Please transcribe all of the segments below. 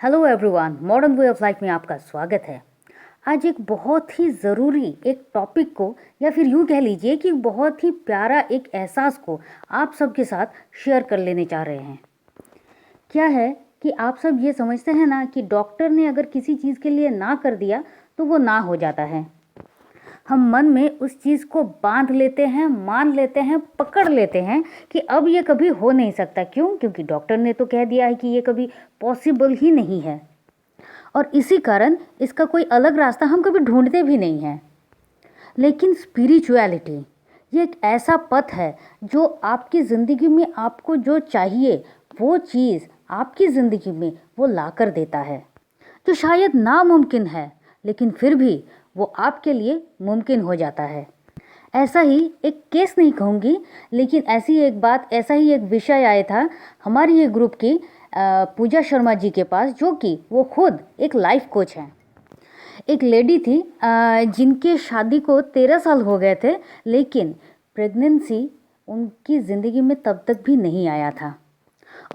Hello everyone, modern way of life में आपका स्वागत है। आज एक बहुत ही ज़रूरी एक टॉपिक को या फिर यूँ कह लीजिए कि बहुत ही प्यारा एक एहसास को आप सबके साथ शेयर कर लेने चाह रहे हैं। क्या है कि आप सब ये समझते हैं ना कि डॉक्टर ने अगर किसी चीज़ के लिए ना कर दिया तो वो ना हो जाता है। हम मन में उस चीज़ को बांध लेते हैं, मान लेते हैं, पकड़ लेते हैं कि अब ये कभी हो नहीं सकता। क्यों? क्योंकि डॉक्टर ने तो कह दिया है कि ये कभी पॉसिबल ही नहीं है, और इसी कारण इसका कोई अलग रास्ता हम कभी ढूंढते भी नहीं हैं। लेकिन स्पिरिचुअलिटी ये एक ऐसा पथ है जो आपकी ज़िंदगी में आपको जो चाहिए वो चीज़ आपकी ज़िंदगी में वो ला कर देता है, जो शायद नामुमकिन है लेकिन फिर भी वो आपके लिए मुमकिन हो जाता है। ऐसा ही एक केस नहीं कहूँगी, लेकिन ऐसी एक बात, ऐसा ही एक विषय आया था हमारी ये ग्रुप की पूजा शर्मा जी के पास, जो कि वो खुद एक लाइफ कोच हैं। एक लेडी थी जिनके शादी को 13 साल हो गए थे, लेकिन प्रेगनेंसी उनकी ज़िंदगी में तब तक भी नहीं आया था।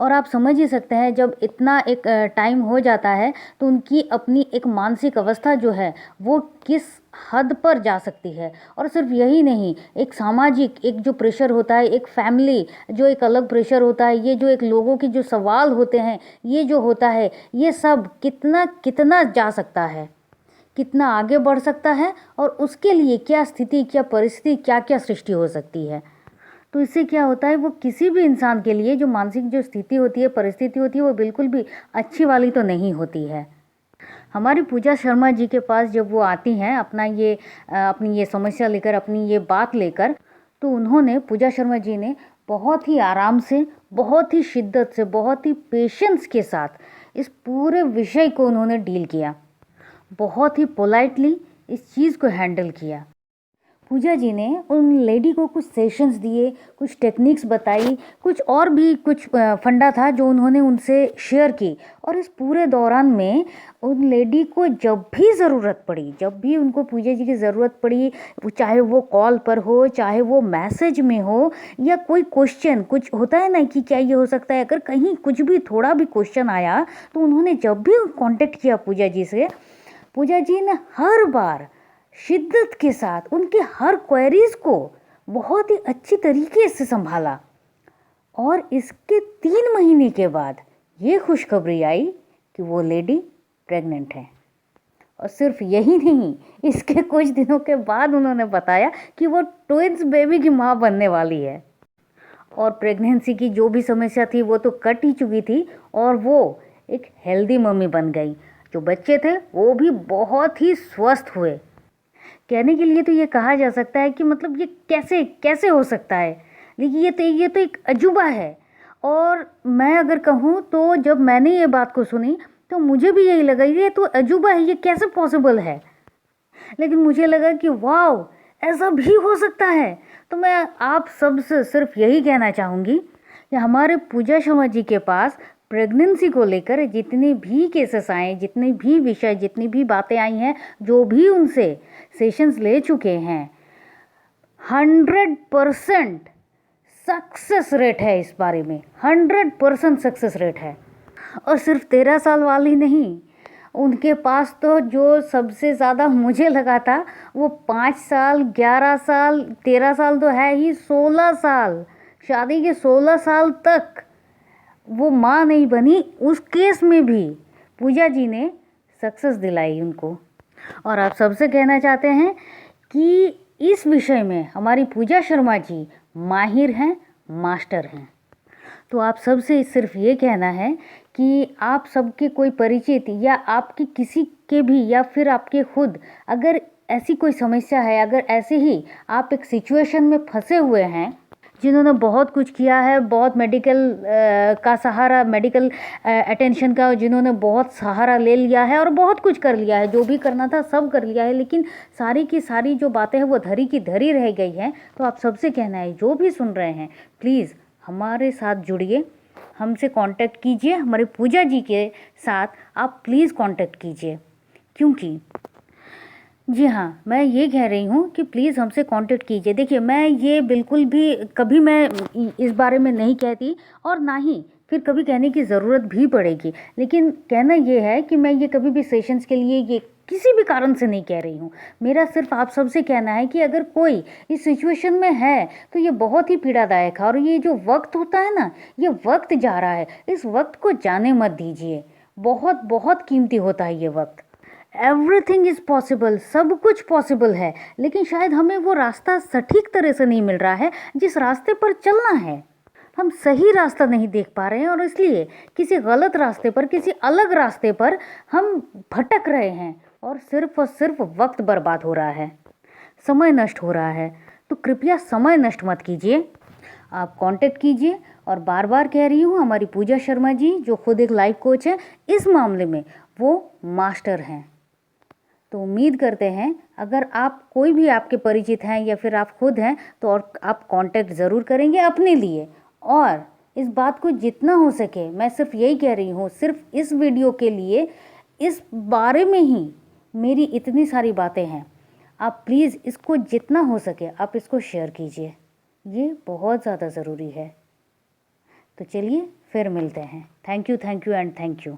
और आप समझ ही सकते हैं जब इतना एक टाइम हो जाता है तो उनकी अपनी एक मानसिक अवस्था जो है वो किस हद पर जा सकती है। और सिर्फ यही नहीं, एक सामाजिक एक जो प्रेशर होता है, एक फैमिली जो एक अलग प्रेशर होता है, ये जो एक लोगों के जो सवाल होते हैं, ये जो होता है, ये सब कितना कितना जा सकता है, कितना आगे बढ़ सकता है, और उसके लिए क्या स्थिति, क्या परिस्थिति, क्या क्या सृष्टि हो सकती है। तो इससे क्या होता है, वो किसी भी इंसान के लिए जो मानसिक जो स्थिति होती है, परिस्थिति होती है, वो बिल्कुल भी अच्छी वाली तो नहीं होती है। हमारी पूजा शर्मा जी के पास जब वो आती हैं अपनी ये समस्या लेकर, अपनी ये बात लेकर, तो उन्होंने, पूजा शर्मा जी ने बहुत ही आराम से, बहुत ही शिद्दत से, बहुत ही पेशेंस के साथ इस पूरे विषय को उन्होंने डील किया। बहुत ही पोलाइटली इस चीज़ को हैंडल किया। पूजा जी ने उन लेडी को कुछ सेशंस दिए, कुछ टेक्निक्स बताई, कुछ और भी कुछ फंडा था जो उन्होंने उनसे शेयर की। और इस पूरे दौरान में उन लेडी को जब भी ज़रूरत पड़ी, जब भी उनको पूजा जी की ज़रूरत पड़ी, चाहे वो कॉल पर हो, चाहे वो मैसेज में हो, या कोई क्वेश्चन, कुछ होता है ना कि क्या ये हो सकता है, अगर कहीं कुछ भी थोड़ा भी क्वेश्चन आया तो उन्होंने जब भी कांटेक्ट किया पूजा जी से, पूजा जी ने हर बार शिद्दत के साथ उनके हर क्वेरीज को बहुत ही अच्छी तरीके से संभाला। और इसके 3 महीने के बाद ये खुशखबरी आई कि वो लेडी प्रेग्नेंट है। और सिर्फ यही नहीं, इसके कुछ दिनों के बाद उन्होंने बताया कि वो ट्विंस बेबी की माँ बनने वाली है। और प्रेगनेंसी की जो भी समस्या थी वो तो कट ही चुकी थी, और वो एक हेल्दी मम्मी बन गई। जो बच्चे थे वो भी बहुत ही स्वस्थ हुए। कहने के लिए तो ये कहा जा सकता है कि मतलब ये कैसे कैसे हो सकता है, लेकिन ये तो एक अजूबा है। और मैं अगर कहूँ तो जब मैंने ये बात को सुनी तो मुझे भी यही लगा, ये तो अजूबा है, ये कैसे पॉसिबल है। लेकिन मुझे लगा कि वाओ, ऐसा भी हो सकता है। तो मैं आप सबसे सिर्फ यही कहना चाहूँगी कि हमारे पूजा शर्मा जी के पास प्रेगनेंसी को लेकर जितने भी केसेस आए, जितने भी विषय, जितनी भी बातें आई हैं, जो भी उनसे सेशंस ले चुके हैं, 100% सक्सेस रेट है इस बारे में, 100% सक्सेस रेट है। और सिर्फ 13 साल वाली नहीं, उनके पास तो जो सबसे ज़्यादा मुझे लगा था वो 5 साल, 11 साल, 13 साल तो है ही, 16 साल, शादी के 16 साल तक वो माँ नहीं बनी। उस केस में भी पूजा जी ने सक्सेस दिलाई उनको। और आप सबसे कहना चाहते हैं कि इस विषय में हमारी पूजा शर्मा जी माहिर हैं, मास्टर हैं। तो आप सबसे सिर्फ ये कहना है कि आप सबके कोई परिचित या आपके किसी के भी, या फिर आपके खुद अगर ऐसी कोई समस्या है, अगर ऐसे ही आप एक सिचुएशन में फंसे हुए हैं, जिन्होंने बहुत कुछ किया है, बहुत मेडिकल का सहारा, मेडिकल अटेंशन का जिन्होंने बहुत सहारा ले लिया है और बहुत कुछ कर लिया है, जो भी करना था सब कर लिया है, लेकिन सारी की सारी जो बातें हैं वो धरी की धरी रह गई हैं। तो आप सबसे कहना है, जो भी सुन रहे हैं, प्लीज़ हमारे साथ जुड़िए, हमसे कांटेक्ट कीजिए, हमारे पूजा जी के साथ आप प्लीज़ कांटेक्ट कीजिए। क्योंकि जी हाँ, मैं ये कह रही हूँ कि प्लीज़ हमसे कांटेक्ट कीजिए। देखिए, मैं ये बिल्कुल भी कभी मैं इस बारे में नहीं कहती, और ना ही फिर कभी कहने की ज़रूरत भी पड़ेगी। लेकिन कहना ये है कि मैं ये कभी भी सेशंस के लिए ये किसी भी कारण से नहीं कह रही हूँ। मेरा सिर्फ आप सबसे कहना है कि अगर कोई इस सिचुएशन में है तो ये बहुत ही पीड़ादायक है, और ये जो वक्त होता है ना, ये वक्त जा रहा है, इस वक्त को जाने मत दीजिए। बहुत बहुत कीमती होता है ये वक्त। एवरीथिंग इज़ पॉसिबल, सब कुछ पॉसिबल है, लेकिन शायद हमें वो रास्ता सटीक तरह से नहीं मिल रहा है जिस रास्ते पर चलना है। हम सही रास्ता नहीं देख पा रहे हैं और इसलिए किसी गलत रास्ते पर, किसी अलग रास्ते पर हम भटक रहे हैं और सिर्फ वक्त बर्बाद हो रहा है, समय नष्ट हो रहा है। तो कृपया समय नष्ट मत कीजिए, आप कांटेक्ट कीजिए। और बार बार कह रही हूँ, हमारी पूजा शर्मा जी जो खुद एक लाइफ कोच है, इस मामले में वो मास्टर हैं। तो उम्मीद करते हैं अगर आप कोई भी आपके परिचित हैं या फिर आप खुद हैं तो और आप कांटेक्ट ज़रूर करेंगे अपने लिए। और इस बात को जितना हो सके, मैं सिर्फ यही कह रही हूँ, सिर्फ इस वीडियो के लिए इस बारे में ही मेरी इतनी सारी बातें हैं। आप प्लीज़ इसको जितना हो सके आप इसको शेयर कीजिए, ये बहुत ज़्यादा ज़रूरी है। तो चलिए फिर मिलते हैं। Thank you and thank you.